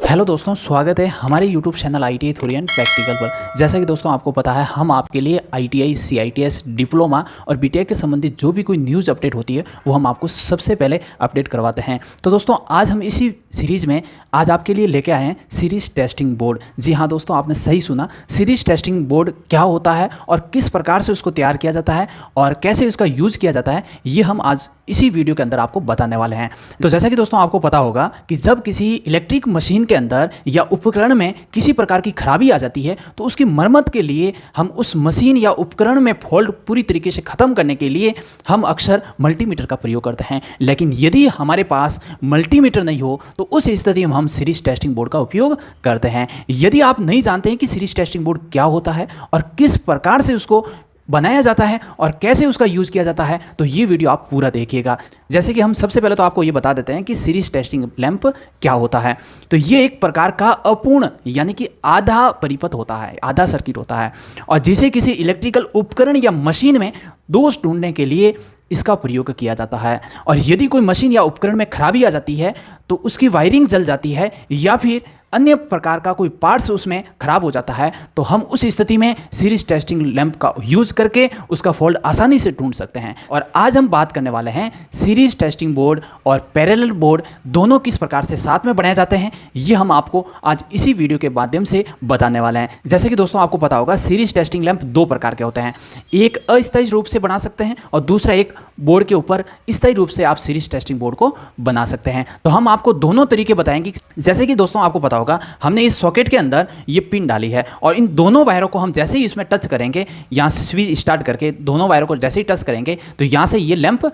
Hello दोस्तों, स्वागत है हमारे YouTube channel ITI theory and practical पर। जैसा कि दोस्तों आपको पता है, हम आपके लिए ITI, CITS, डिप्लोमा और BTech के संबंधित जो भी कोई न्यूज़ अपडेट होती है वो हम आपको सबसे पहले अपडेट करवाते हैं। तो दोस्तों आज हम इसी सीरीज़ में आज आपके लिए लेके आए हैं सीरीज टेस्टिंग बोर्ड। जी हाँ दोस्तों, आपने सही सुना, सीरीज टेस्टिंग बोर्ड क्या होता है और किस प्रकार से उसको तैयार किया जाता है और कैसे उसका यूज़ किया जाता है, ये हम आज इसी वीडियो के अंदर आपको बताने वाले हैं। तो जैसा कि दोस्तों आपको पता होगा कि जब किसी इलेक्ट्रिक मशीन के अंदर या उपकरण में किसी प्रकार की खराबी आ जाती है तो उसकी मरम्मत के लिए हम उस मशीन या उपकरण में फॉल्ट पूरी तरीके से ख़त्म करने के लिए हम अक्सर मल्टीमीटर का प्रयोग करते हैं। लेकिन यदि हमारे पास मल्टीमीटर नहीं हो तो उस स्थिति में हम सीरीज टेस्टिंग बोर्ड का उपयोग करते हैं। यदि आप नहीं जानते हैं कि सीरीज टेस्टिंग बोर्ड क्या होता है और किस प्रकार से उसको बनाया जाता है और कैसे उसका यूज़ किया जाता है, तो ये वीडियो आप पूरा देखिएगा। जैसे कि हम सबसे पहले तो आपको ये बता देते हैं कि सीरीज टेस्टिंग लैंप क्या होता है। तो ये एक प्रकार का अपूर्ण यानी कि आधा परिपथ होता है, आधा सर्किट होता है, और जिसे किसी इलेक्ट्रिकल उपकरण या मशीन में दोष ढूंढने के लिए इसका प्रयोग किया जाता है। और यदि कोई मशीन या उपकरण में खराबी आ जाती है तो उसकी वायरिंग जल जाती है या फिर अन्य प्रकार का कोई पार्ट्स उसमें खराब हो जाता है, तो हम उस स्थिति में सीरीज टेस्टिंग लैंप का यूज़ करके उसका फॉल्ट आसानी से ढूंढ सकते हैं। और आज हम बात करने वाले हैं सीरीज टेस्टिंग बोर्ड और पैरेलल बोर्ड दोनों किस प्रकार से साथ में बनाए जाते हैं, ये हम आपको आज इसी वीडियो के माध्यम से बताने वाले हैं। जैसे कि दोस्तों आपको पता होगा, सीरीज टेस्टिंग लैंप दो प्रकार के होते हैं। एक अस्थायी रूप से बना सकते हैं और दूसरा एक बोर्ड के ऊपर स्थायी रूप से आप सीरीज टेस्टिंग बोर्ड को बना सकते हैं। तो हम आपको दोनों तरीके बताएंगे। जैसे कि दोस्तों आपको पता होगा, हमने इस सॉकेट के अंदर ये पिन डाली है और इन दोनों वायरों को हम जैसे ही इसमें टच करेंगे, यहाँ से स्विच स्टार्ट करके दोनों वायरों को जैसे ही टच करेंगे तो यहाँ से ये लैंप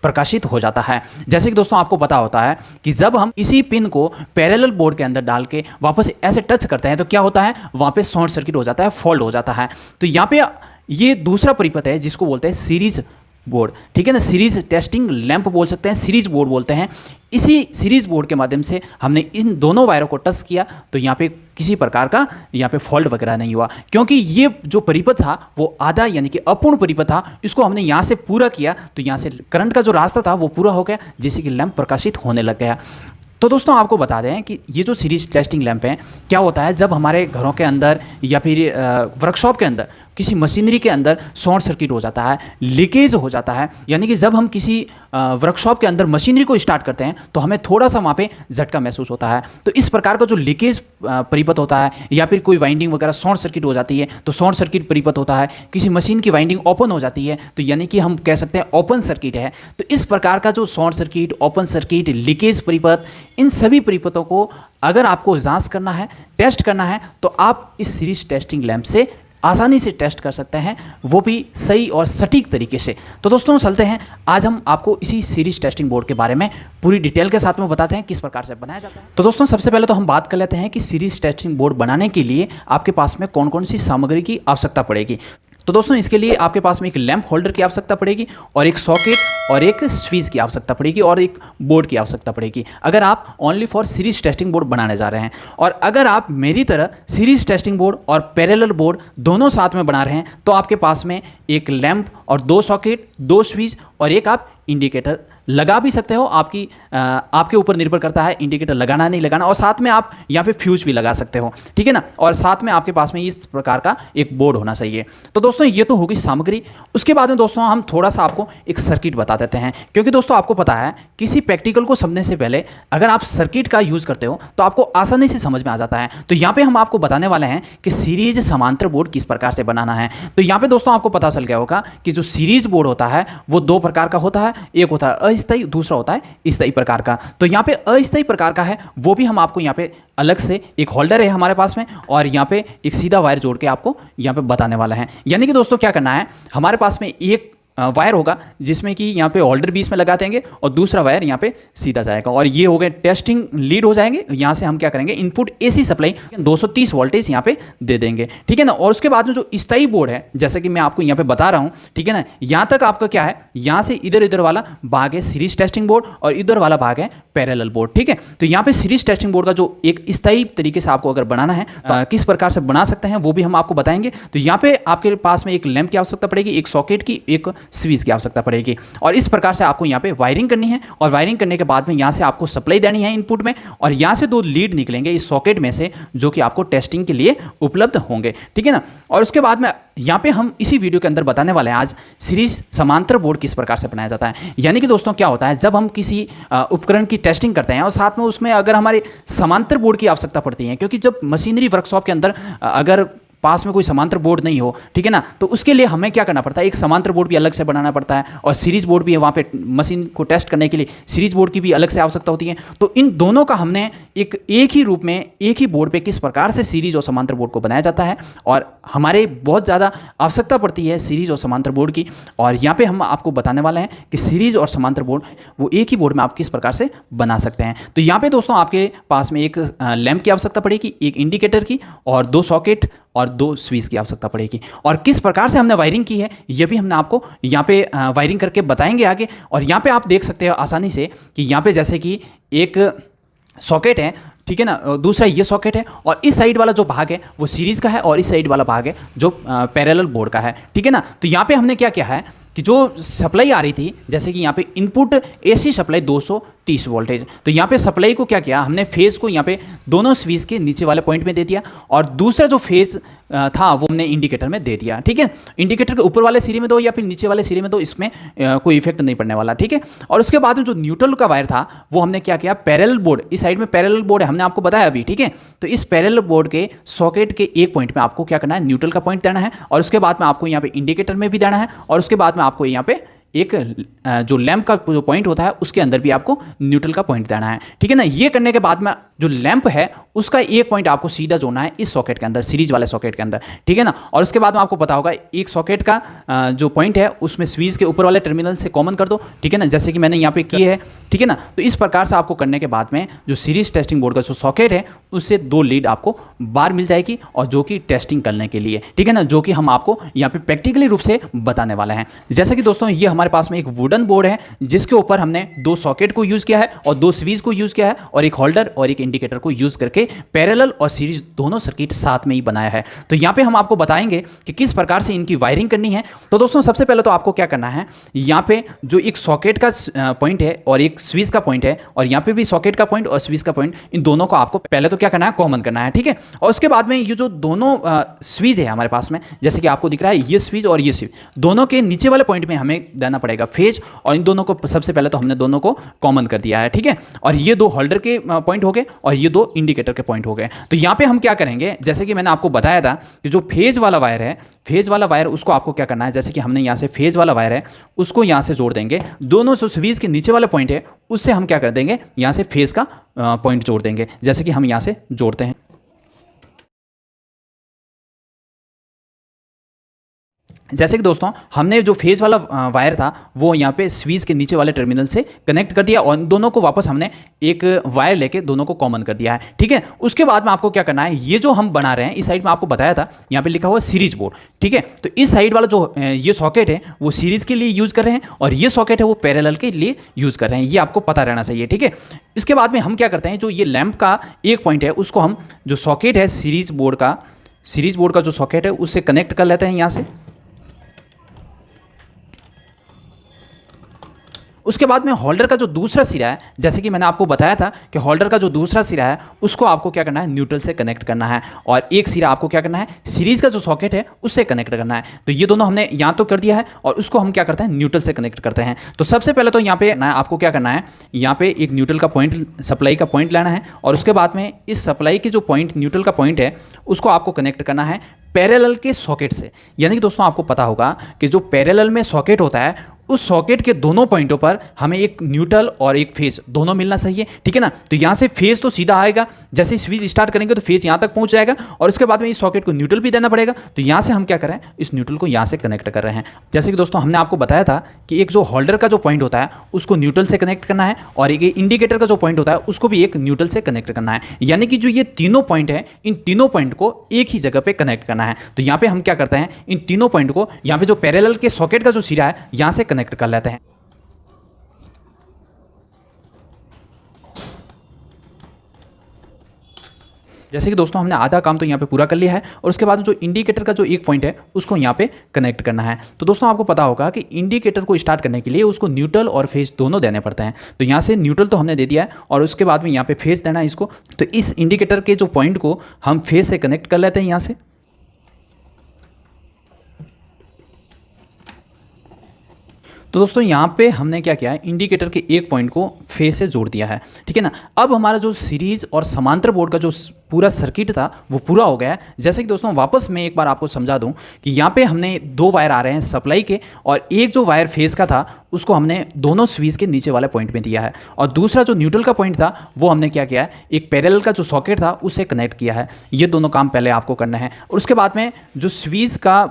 प्रकाशित हो जाता है। जैसे कि दोस्तों आपको पता होता है कि जब हम इसी पिन को पैरेलल बोर्ड के अंदर डाल के वापस ऐसे टच करते हैं तो क्या होता है, वहाँ पे शॉर्ट सर्किट हो जाता है, फॉल्ट हो जाता है। तो यहाँ पे ये दूसरा परिपथ है जिसको बोलते हैं सीरीज बोर्ड, ठीक है ना। सीरीज टेस्टिंग लैंप बोल सकते हैं, सीरीज बोर्ड बोलते हैं। इसी सीरीज बोर्ड के माध्यम से हमने इन दोनों वायरों को टच किया तो यहाँ पे किसी प्रकार का यहाँ पे फॉल्ट वगैरह नहीं हुआ, क्योंकि ये जो परिपथ था वो आधा यानी कि अपूर्ण परिपथ था। इसको हमने यहाँ से पूरा किया तो यहाँ से करंट का जो रास्ता था वो पूरा हो गया, जिससे कि लैंप प्रकाशित होने लग गया। तो दोस्तों आपको बता दें कि ये जो सीरीज टेस्टिंग लैंप है, क्या होता है, जब हमारे घरों के अंदर या फिर वर्कशॉप के अंदर किसी मशीनरी के अंदर शॉर्ट सर्किट हो जाता है, लीकेज हो जाता है, यानी कि जब हम किसी वर्कशॉप के अंदर मशीनरी को स्टार्ट करते हैं तो हमें थोड़ा सा वहाँ पे झटका महसूस होता है। तो इस प्रकार का जो लीकेज परिपथ होता है या फिर कोई वाइंडिंग वगैरह शॉर्ट सर्किट हो जाती है तो शॉर्ट सर्किट परिपथ होता है। किसी मशीन की वाइंडिंग ओपन हो जाती है तो यानी कि हम कह सकते हैं ओपन सर्किट है। तो इस प्रकार का जो short circuit, open circuit, leakage परिपथ, इन सभी परिपथों को अगर आपको जांच करना है, टेस्ट करना है, तो आप इस सीरीज टेस्टिंग लैंप से आसानी से टेस्ट कर सकते हैं, वो भी सही और सटीक तरीके से। तो दोस्तों चलते हैं, आज हम आपको इसी सीरीज टेस्टिंग बोर्ड के बारे में पूरी डिटेल के साथ में बताते हैं किस प्रकार से बनाया जाता है। तो दोस्तों सबसे पहले तो हम बात कर लेते हैं कि सीरीज टेस्टिंग बोर्ड बनाने के लिए आपके पास में कौन कौन सी सामग्री की आवश्यकता पड़ेगी। तो दोस्तों इसके लिए आपके पास में एक लैंप होल्डर की आवश्यकता पड़ेगी और एक सॉकेट और एक स्विच की आवश्यकता पड़ेगी और एक बोर्ड की आवश्यकता पड़ेगी, अगर आप only for series testing board बनाने जा रहे हैं। और अगर आप मेरी तरह सीरीज टेस्टिंग बोर्ड और पैरेलल बोर्ड दोनों साथ में बना रहे हैं तो आपके पास में एक लैंप और दो सॉकेट, दो स्विच और एक आप इंडिकेटर लगा भी सकते हो। आपके ऊपर निर्भर करता है इंडिकेटर लगाना नहीं लगाना, और साथ में आप यहाँ पे फ्यूज भी लगा सकते हो, ठीक है ना। और साथ में आपके पास में इस प्रकार का एक बोर्ड होना चाहिए। तो दोस्तों ये तो होगी सामग्री। उसके बाद में दोस्तों हम थोड़ा सा आपको एक सर्किट बता देते हैं, क्योंकि दोस्तों आपको पता है किसी प्रैक्टिकल को समझने से पहले अगर आप सर्किट का यूज़ करते हो तो आपको आसानी से समझ में आ जाता है। तो यहाँ पर हम आपको बताने वाले हैं कि सीरीज समांतर बोर्ड किस प्रकार से बनाना है। तो यहाँ पर दोस्तों आपको पता चल गया होगा कि जो सीरीज बोर्ड होता है वो दो प्रकार का होता है, एक होता है अस्थायी, दूसरा होता है स्थायी प्रकार का। तो यहाँ पे अस्थायी प्रकार का है वो भी हम आपको यहाँ पे अलग से एक होल्डर है हमारे पास में और यहाँ पे एक सीधा वायर जोड़ के आपको यहाँ पे बताने वाला है। यानी कि दोस्तों क्या करना है, हमारे पास में एक वायर होगा जिसमें कि यहाँ पे होल्डर बीच में लगा देंगे और दूसरा वायर यहाँ पे सीधा जाएगा, और ये हो गए टेस्टिंग लीड हो जाएंगे। यहाँ से हम क्या करेंगे, इनपुट AC सप्लाई 230 वोल्टेज यहाँ पे दे देंगे, ठीक है ना। और उसके बाद में जो स्थायी बोर्ड है, जैसे कि मैं आपको यहाँ पे बता रहा हूँ, ठीक है ना, यहाँ तक आपका क्या है, यहाँ से इधर इधर वाला भाग है सीरीज टेस्टिंग बोर्ड और इधर वाला भाग है पैरेलल बोर्ड, ठीक है। तो यहाँ पे सीरीज टेस्टिंग बोर्ड का जो एक स्थायी तरीके से आपको अगर बनाना है किस प्रकार से बना सकते हैं वो भी हम आपको बताएंगे। तो यहाँ पे आपके पास में एक लैंप की आवश्यकता पड़ेगी, एक सॉकेट की, एक स्विच की आवश्यकता पड़ेगी। और इस प्रकार से आपको यहाँ पे वायरिंग करनी है और वायरिंग करने के बाद में यहाँ से आपको सप्लाई देनी है इनपुट में, और यहाँ से 2 लीड निकलेंगे इस सॉकेट में से जो कि आपको टेस्टिंग के लिए उपलब्ध होंगे, ठीक है ना। और उसके बाद में यहाँ पे हम इसी वीडियो के अंदर बताने वाले हैं आज सीरीज समांतर बोर्ड किस प्रकार से बनाया जाता है। यानी कि दोस्तों क्या होता है, जब हम किसी उपकरण की टेस्टिंग करते हैं और साथ में उसमें अगर हमारे समांतर बोर्ड की आवश्यकता पड़ती है, क्योंकि जब मशीनरी वर्कशॉप के अंदर अगर पास में कोई समांतर बोर्ड नहीं हो, ठीक है ना, तो उसके लिए हमें क्या करना पड़ता है, एक समांतर बोर्ड भी अलग से बनाना पड़ता है और सीरीज बोर्ड भी है, वहाँ पे मशीन को टेस्ट करने के लिए सीरीज बोर्ड की भी अलग से आवश्यकता होती है। तो इन दोनों का हमने एक ही रूप में एक ही बोर्ड पे किस प्रकार से सीरीज और समांतर बोर्ड को बनाया जाता है, और हमारे बहुत ज़्यादा आवश्यकता पड़ती है सीरीज और समांतर बोर्ड की। और यहाँ पे हम आपको बताने वाले हैं कि सीरीज और समांतर बोर्ड वो एक ही बोर्ड में आप किस प्रकार से बना सकते हैं। तो यहाँ पे दोस्तों आपके पास में एक लैंप की आवश्यकता पड़ेगी, एक इंडिकेटर की, और 2 सॉकेट और 2 स्विच की आवश्यकता पड़ेगी। और किस प्रकार से हमने वायरिंग की है ये भी हमने आपको यहाँ पे वायरिंग करके बताएंगे आगे। और यहाँ पे आप देख सकते हो आसानी से कि यहाँ पे जैसे कि एक सॉकेट है, ठीक है ना, दूसरा ये सॉकेट है, और इस साइड वाला जो भाग है वो सीरीज का है और इस साइड वाला भाग है जो पैरेलल बोर्ड का है, ठीक है ना। तो यहाँ पे हमने क्या किया है कि जो सप्लाई आ रही थी, जैसे कि यहाँ पे इनपुट एसी सप्लाई 230 वोल्टेज, तो यहाँ पे सप्लाई को क्या किया हमने, फेज़ को यहाँ पे दोनों स्विच के नीचे वाले पॉइंट में दे दिया, और दूसरा जो फेज़ था वो हमने इंडिकेटर में दे दिया, ठीक है। इंडिकेटर के ऊपर वाले सिरे में दो या फिर नीचे वाले सिरे में दो, इसमें कोई इफेक्ट नहीं पड़ने वाला, ठीक है। और उसके बाद में जो न्यूट्रल का वायर था वो हमने क्या किया, पैरेलल बोर्ड, इस साइड में पैरेलल बोर्ड है, हमने आपको बताया अभी, ठीक है। तो इस पैरेलल बोर्ड के सॉकेट के एक पॉइंट में आपको क्या करना है, न्यूट्रल का पॉइंट देना है, और उसके बाद में आपको यहाँ पे इंडिकेटर में भी देना है, और उसके बाद में आपको यहाँ पे एक जो लैंप का जो पॉइंट होता है उसके अंदर भी आपको न्यूट्रल का पॉइंट देना है, ठीक है ना। ये करने के बाद में जो लैंप है उसका एक पॉइंट आपको सीधा जोड़ना है इस सॉकेट के अंदर, सीरीज वाले सॉकेट के अंदर, ठीक है ना। और उसके बाद में आपको पता होगा एक सॉकेट का जो पॉइंट है उसमें स्विच के ऊपर वाले टर्मिनल से कॉमन कर दो, ठीक है ना, जैसे कि मैंने यहाँ पे की है, ठीक है ना। तो इस प्रकार से आपको करने के बाद में जो सीरीज टेस्टिंग बोर्ड का जो सॉकेट है उससे 2 लीड आपको बार मिल जाएगी, और जो कि टेस्टिंग करने के लिए, ठीक है ना, जो कि हम आपको यहाँ पे प्रैक्टिकली रूप से बताने वाले हैं। जैसे कि दोस्तों ये हमारे पास में एक वुडन बोर्ड है जिसके ऊपर हमने 2 सॉकेट को यूज किया है और 2 स्विच को यूज किया है और एक होल्डर और एक इंडिकेटर को यूज करके पैरेलल और सीरीज दोनों सर्किट साथ में ही बनाया है। तो यहाँ पे हम आपको बताएंगे कि किस प्रकार से इनकी वायरिंग करनी है। तो दोस्तों सबसे पहले तो आपको क्या करना है, यहाँ पे जो एक सॉकेट का पॉइंट है और एक स्विच का पॉइंट है, और यहाँ पे भी सॉकेट का पॉइंट और स्विच का पॉइंट, इन दोनों को आपको पहले तो क्या करना है, कॉमन करना है, ठीक है। और उसके बाद में ये जो दोनों स्विच है हमारे पास में, जैसे कि आपको दिख रहा है ये स्विच और ये स्विच, दोनों के नीचे वाले पॉइंट में हमें देना पड़ेगा फेज, और इन दोनों को सबसे पहले तो हमने दोनों को कॉमन कर दिया है, ठीक है। और ये 2 होल्डर के पॉइंट हो गए और ये 2 इंडिकेटर के पॉइंट हो गए। तो यहाँ पे हम क्या करेंगे, जैसे कि मैंने आपको बताया था कि जो फेज वाला वायर है, फेज वाला वायर उसको आपको क्या करना है, जैसे कि हमने यहाँ से फेज वाला वायर है उसको यहाँ से जोड़ देंगे, दोनों जो स्विच के नीचे वाले पॉइंट है उससे हम क्या कर देंगे, यहाँ से फेज का पॉइंट जोड़ देंगे, जैसे कि हम यहाँ से जोड़ते हैं। जैसे कि दोस्तों हमने जो फेज वाला वायर था वो यहाँ पे स्विच के नीचे वाले टर्मिनल से कनेक्ट कर दिया, और दोनों को वापस हमने एक वायर लेके दोनों को कॉमन कर दिया है, ठीक है। उसके बाद में आपको क्या करना है, ये जो हम बना रहे हैं इस साइड में आपको बताया था यहाँ पे लिखा हुआ सीरीज बोर्ड, ठीक है। तो इस साइड वाला जो ये सॉकेट है वो सीरीज के लिए यूज कर रहे हैं, और ये सॉकेट है वो पैरेलल के लिए यूज कर रहे हैं, ये आपको पता रहना चाहिए, ठीक है। इसके बाद में हम क्या करते हैं, जो ये लैंप का एक पॉइंट है उसको हम जो सॉकेट है सीरीज बोर्ड का जो सॉकेट है उससे कनेक्ट कर लेते हैं यहाँ से। उसके बाद में होल्डर का जो दूसरा सिरा है, जैसे कि मैंने आपको बताया था कि होल्डर का जो दूसरा सिरा है उसको आपको क्या करना है, न्यूट्रल से कनेक्ट करना है, और एक सिरा आपको क्या करना है, सीरीज का जो सॉकेट है उससे कनेक्ट करना है। तो ये दोनों हमने यहाँ तो कर दिया है, और उसको हम क्या करते हैं, न्यूट्रल से कनेक्ट करते हैं। तो सबसे पहले तो यहाँ पे आपको क्या करना है, यहाँ पे एक न्यूट्रल का पॉइंट, सप्लाई का पॉइंट लेना है, और उसके बाद में इस सप्लाई के जो पॉइंट, न्यूट्रल का पॉइंट है उसको आपको कनेक्ट करना है पैरेलल के सॉकेट से। यानी कि दोस्तों आपको पता होगा कि जो पैरेलल में सॉकेट होता है उस सॉकेट के दोनों पॉइंटों पर हमें एक न्यूट्रल और एक फेज दोनों मिलना चाहिए, ठीक है ना। तो यहाँ से फेज तो सीधा आएगा, जैसे ही स्विच स्टार्ट करेंगे तो फेज यहाँ तक पहुँच जाएगा, और उसके बाद में इस सॉकेट को न्यूट्रल भी देना पड़ेगा। तो यहाँ से हम क्या कर रहे हैं, इस न्यूट्रल को यहाँ से कनेक्ट कर रहे हैं। जैसे कि दोस्तों हमने आपको बताया था कि एक जो होल्डर का जो पॉइंट होता है उसको न्यूट्रल से कनेक्ट करना है, और एक इंडिकेटर का जो पॉइंट होता है उसको भी एक न्यूट्रल से कनेक्ट करना है। यानी कि जो ये तीनों पॉइंट है इन तीनों पॉइंट को एक ही जगह पे कनेक्ट करना है। तो यहाँ पे हम क्या करते हैं, इन तीनों पॉइंट को यहाँ पे जो पैरेलल के सॉकेट का जो सिरा है यहाँ से कनेक्ट कर लेते हैं। जैसे कि दोस्तों हमने आधा काम तो यहाँ पे पूरा कर लिया है और उसके बाद जो इंडिकेटर का जो एक पॉइंट है उसको यहाँ पे कनेक्ट करना है। तो दोस्तों आपको पता होगा कि इंडिकेटर को स्टार्ट करने के लिए उसको न्यूट्रल और फेज दोनों देने पड़ते हैं। तो यहाँ से न्यूट्रल तो हमने दे दिया है और उसके बाद में यहाँ पे फेज देना है इसको। तो इस इंडिकेटर के जो पॉइंट को हम फेज से कनेक्ट कर लेते हैं यहाँ से। तो दोस्तों यहाँ पे हमने क्या किया है, इंडिकेटर के एक पॉइंट को फेज से जोड़ दिया है, ठीक है ना। अब हमारा जो सीरीज और समांतर बोर्ड का जो पूरा सर्किट था वो पूरा हो गया है। जैसे कि दोस्तों वापस मैं एक बार आपको समझा दूं कि यहाँ पे हमने दो वायर आ रहे हैं सप्लाई के और एक जो वायर फेज का था उसको हमने दोनों स्विच के नीचे वाले पॉइंट में दिया है और दूसरा जो न्यूट्रल का पॉइंट था वो हमने क्या किया है, एक पैरेलल का जो सॉकेट था उससे कनेक्ट किया है। ये दोनों काम पहले आपको करना है और उसके बाद में जो स्विच का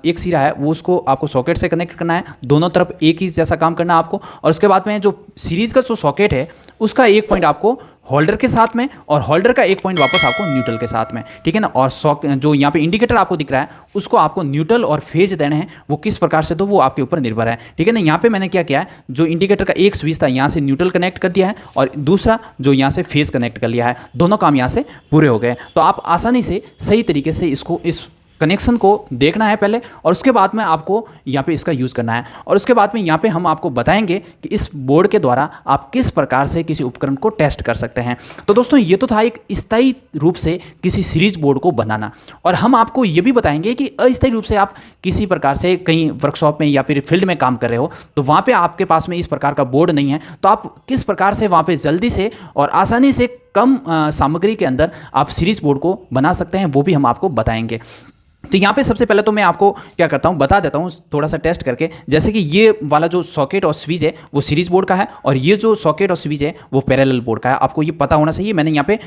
एक सिरा है वो उसको आपको सॉकेट से कनेक्ट करना है, दोनों तरफ एक ही जैसा काम करना है आपको। और उसके बाद में जो सीरीज का जो सॉकेट है उसका एक पॉइंट आपको होल्डर के साथ में और होल्डर का एक पॉइंट वापस आपको न्यूट्रल के साथ में, ठीक है ना। और जो यहाँ पे इंडिकेटर आपको दिख रहा है उसको आपको न्यूट्रल और फेज देने हैं, वो किस प्रकार से तो वो आपके ऊपर निर्भर है, ठीक है ना। यहाँ पे मैंने क्या किया है, जो इंडिकेटर का एक स्विच था यहाँ से न्यूट्रल कनेक्ट कर दिया है और दूसरा जो यहाँ से फेज कनेक्ट कर लिया है, दोनों काम यहाँ से पूरे हो गए। तो आप आसानी से सही तरीके से इसको इस कनेक्शन को देखना है पहले और उसके बाद में आपको यहाँ पे इसका यूज़ करना है। और उसके बाद में यहाँ पे हम आपको बताएंगे कि इस बोर्ड के द्वारा आप किस प्रकार से किसी उपकरण को टेस्ट कर सकते हैं। तो दोस्तों ये तो था एक स्थायी रूप से किसी सीरीज बोर्ड को बनाना, और हम आपको ये भी बताएंगे कि अस्थायी रूप से आप किसी प्रकार से कहीं वर्कशॉप में या फिर फील्ड में काम कर रहे हो तो वहाँ पर आपके पास में इस प्रकार का बोर्ड नहीं है, तो आप किस प्रकार से वहाँ पर जल्दी से और आसानी से कम सामग्री के अंदर आप सीरीज बोर्ड को बना सकते हैं, वो भी हम आपको बताएंगे। तो यहाँ पे सबसे पहले तो मैं आपको क्या करता हूँ, बता देता हूँ थोड़ा सा टेस्ट करके। जैसे कि ये वाला जो सॉकेट और स्विच है वो सीरीज बोर्ड का है और ये जो सॉकेट और स्विच है वो पैरेलल बोर्ड का है। आपको ये पता होना चाहिए। मैंने यहाँ पे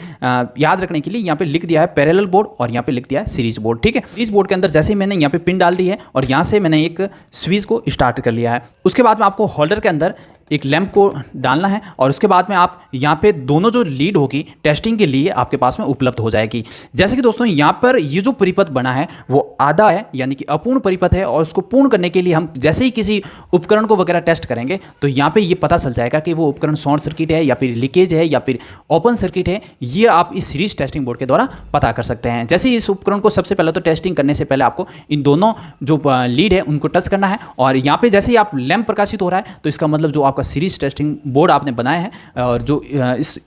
याद रखने के लिए यहाँ पे लिख दिया है पैरेलल बोर्ड और यहाँ पे लिख दिया है सीरीज बोर्ड, ठीक है। सीरीज बोर्ड के अंदर जैसे ही मैंने यहाँ पे पिन डाल दी है और यहाँ से मैंने एक स्विच को स्टार्ट कर लिया है। उसके बाद में आपको होल्डर के अंदर एक लैंप को डालना है और उसके बाद में आप यहाँ पे दोनों जो लीड होगी टेस्टिंग के लिए आपके पास में उपलब्ध हो जाएगी। जैसे कि दोस्तों यहाँ पर ये जो परिपथ बना है वो आधा है, यानी कि अपूर्ण परिपथ है, और उसको पूर्ण करने के लिए हम जैसे ही किसी उपकरण को वगैरह टेस्ट करेंगे तो यहाँ पे ये पता चल जाएगा कि वो उपकरण शॉर्ट सर्किट है या फिर लीकेज है या फिर ओपन सर्किट है। ये आप इस सीरीज टेस्टिंग बोर्ड के द्वारा पता कर सकते हैं। जैसे इस उपकरण को सबसे पहले तो टेस्टिंग करने से पहले आपको इन दोनों जो लीड है उनको टच करना है और यहाँ पे जैसे ही आप लैंप प्रकाशित हो रहा है तो इसका मतलब जो आपका सीरीज टेस्टिंग बोर्ड आपने बनाया है और जो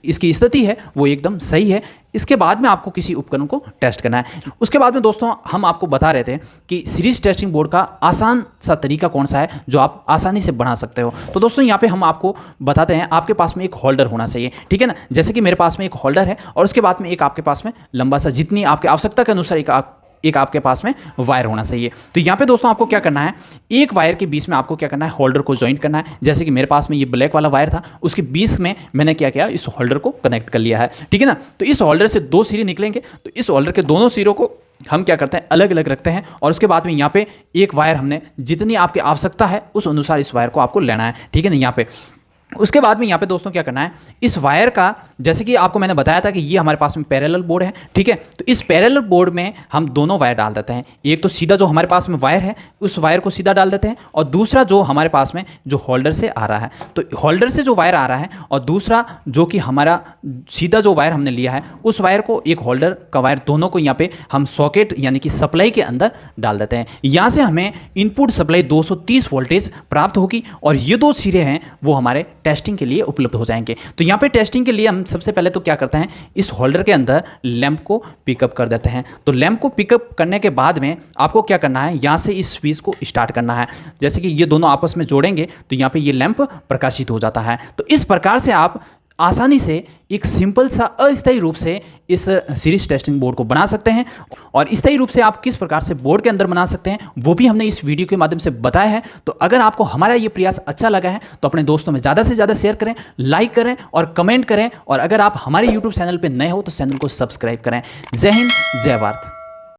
इसकी स्थिति है वो एकदम सही है। इसके बाद में आपको किसी उपकरण को टेस्ट करना है। उसके बाद में दोस्तों हम आपको बता रहे थे कि सीरीज टेस्टिंग बोर्ड का आसान सा तरीका कौन सा है जो आप आसानी से बना सकते हो। तो दोस्तों यहाँ पे हम आपको बताते हैं, आपके पास में एक होल्डर होना चाहिए, ठीक है ना। जैसे कि मेरे पास में एक होल्डर है और उसके बाद में एक आपके पास में लंबा सा, जितनी आपके आवश्यकता के अनुसार एक आपके पास में वायर होना चाहिए। तो यहाँ पे दोस्तों आपको क्या करना है, एक वायर के बीच में आपको क्या करना है, होल्डर को ज्वाइंट करना है। जैसे कि मेरे पास में ये ब्लैक वाला वायर था, उसके बीच में मैंने क्या किया, इस होल्डर को कनेक्ट कर लिया है, ठीक है ना। तो इस होल्डर से दो सिरे निकलेंगे, तो इस होल्डर के दोनों सिरों को हम क्या करते हैं, अलग अलग रखते हैं और उसके बाद में यहाँ पे एक वायर हमने जितनी आपकी आवश्यकता है उस अनुसार इस वायर को आपको लेना है, ठीक है ना। यहाँ पे उसके बाद में यहाँ पे दोस्तों क्या करना है, इस वायर का, जैसे कि आपको मैंने बताया था कि ये हमारे पास में पैरेलल बोर्ड है, ठीक है। तो इस पैरेलल बोर्ड में हम दोनों वायर डाल देते हैं। एक तो सीधा जो हमारे पास में वायर है उस वायर को सीधा डाल देते हैं और दूसरा जो हमारे पास में जो होल्डर से आ रहा है, तो होल्डर से जो वायर आ रहा है और दूसरा जो कि हमारा सीधा जो वायर हमने लिया है उस वायर को, एक होल्डर का वायर, दोनों को यहाँ पे हम सॉकेट यानी कि सप्लाई के अंदर डाल देते हैं। यहाँ से हमें इनपुट सप्लाई 230 वोल्टेज प्राप्त होगी और ये दो सिरे हैं वो हमारे टेस्टिंग के लिए उपलब्ध हो जाएंगे। तो यहाँ पे टेस्टिंग के लिए हम सबसे पहले तो क्या करते हैं, इस होल्डर के अंदर लैंप को पिकअप कर देते हैं। तो लैंप को पिकअप करने के बाद में आपको क्या करना है, यहाँ से इस स्विच को स्टार्ट करना है। जैसे कि ये दोनों आपस में जोड़ेंगे तो यहाँ पे ये लैंप प्रकाशित हो जाता है। तो इस प्रकार से आप आसानी से एक सिंपल सा अस्थायी रूप से इस सीरीज टेस्टिंग बोर्ड को बना सकते हैं। और स्थायी रूप से आप किस प्रकार से बोर्ड के अंदर बना सकते हैं वो भी हमने इस वीडियो के माध्यम से बताया है। तो अगर आपको हमारा ये प्रयास अच्छा लगा है तो अपने दोस्तों में ज़्यादा से ज़्यादा शेयर करें, लाइक करें और कमेंट करें। और अगर आप हमारे यूट्यूब चैनल पर नए हो तो चैनल को सब्सक्राइब करें। जय हिंद, जय भारत।